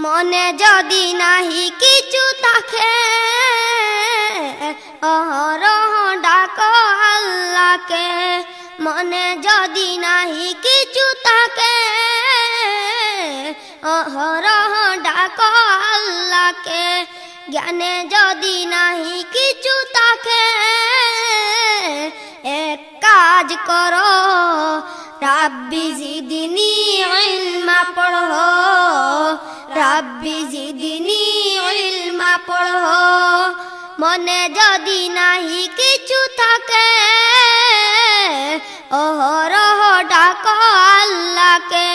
মনে যদি নাহি কিছু থাকে অহরহ ডাকো আল্লাহকে। মনে যদি নাহি কিছু থাকে অহরহ ডাকো আল্লাহকে। জ্ঞানে যদি নাহি কিছু থাকে এক কাজ করো রাব্বি জিদনি ইলমা পড়ো, রাব্বি জিদনি ইলমা পড়ো। মনে যদি নাহি কিছু থাকে অহরহ ডাকো আল্লাহকে।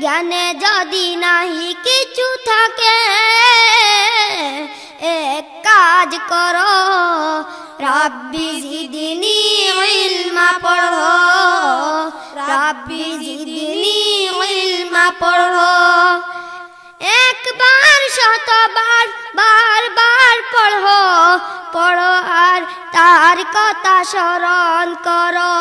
জ্ঞানে যদি নাহি কিছু থাকে এক কাজ করো রাব্বি জিদনি ইলমা পড়ো, রাব্বি জিদনি ইলমা পড়ো। একবার শতবার বারবার পড়ো, পড়ো আর তার কথা স্মরণ করো।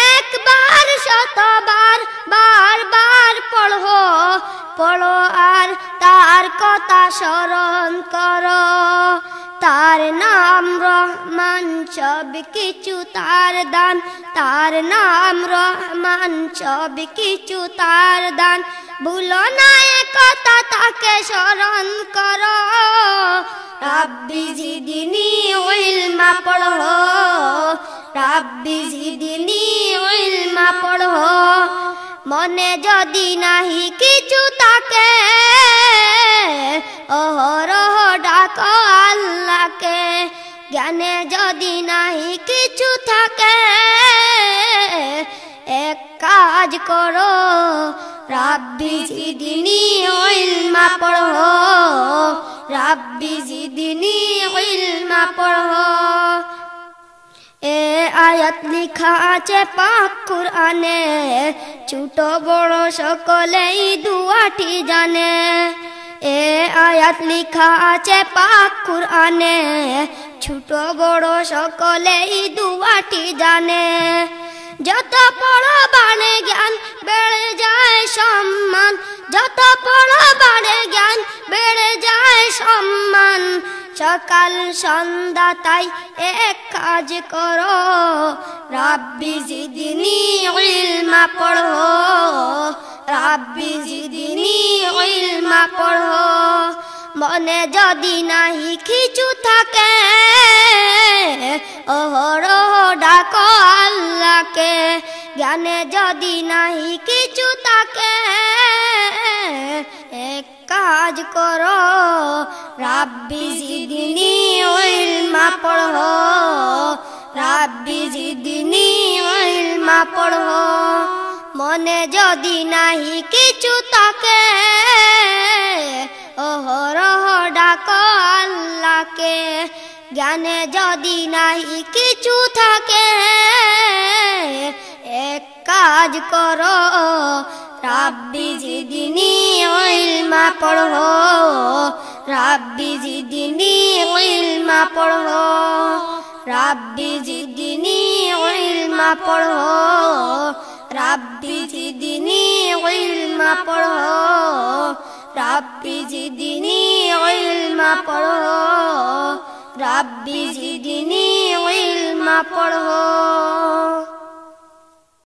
একবার শতবার বারবার পড়ো, পড়ো আর তার কথা স্মরণ করো। তার নাম রহমান সব কিছু তার দান, তার নাম রহমান সব কিছু তার দান। ভুলো না একথা তাকে স্মরণ করো রাব্বি জিদনি ইলমা পড়ো, রাব্বি জিদনি ইলমা পড়ো। মনে যদি নাহি কিছু থাকে অহরহ ডাকো আল্লাহকে। জ্ঞানে যদি নাহি কিছু থাকে এক কাজ করো রাব্বি জিদনি ইলমা পড়ো, রাব্বি জিদনি ইলমা পড়ো। এ আয়াত লিখা আছে পাক কুরআনে, ছোট বড় সকলেই দুয়াটি জানে। এ আয়াত লিখা আছে পাক কুরআনে, ছোট বড় সকলেই দুয়াটি জানে। যত পড়ো বাড়ে জ্ঞান বেড়ে যায় সম্মান, যত পড়ো বাড়ে জ্ঞান বেড়ে যায় সম্মান। সকাল সন্ধ্যা তাই এক কাজ করো রাব্বি জিদনি ইলমা পড়ো, রাব্বি জিদনি ইলমা পড়ো। মনে যদি নাহি কিছু থাকে অহরহ ডাকো আল্লাহকে। জ্ঞানে যদি নাহি কিছু থাকে এক কাজ করো রাব্বি জিদনি ইলমা পড়ো, রাব্বি জিদনি ইলমা পড়ো। মনে যদি নাহি কিছু থাকে অহরহ ডাকো আল্লাহকে। জ্ঞানে যদি নাহি কিছু থাকে এক কাজ করো রাব্বি জিদনি ইলমা পড়ো, রাব্বি জিদনি ইলমা পড়ো, রাব্বি জিদনি ইলমা পড়ো, রাব্বি জিদনি ইলমা পড়ো, রাব্বি জিদনি ইলমা পড়ো, রাব্বি জিদনি ইলমা পড়ো।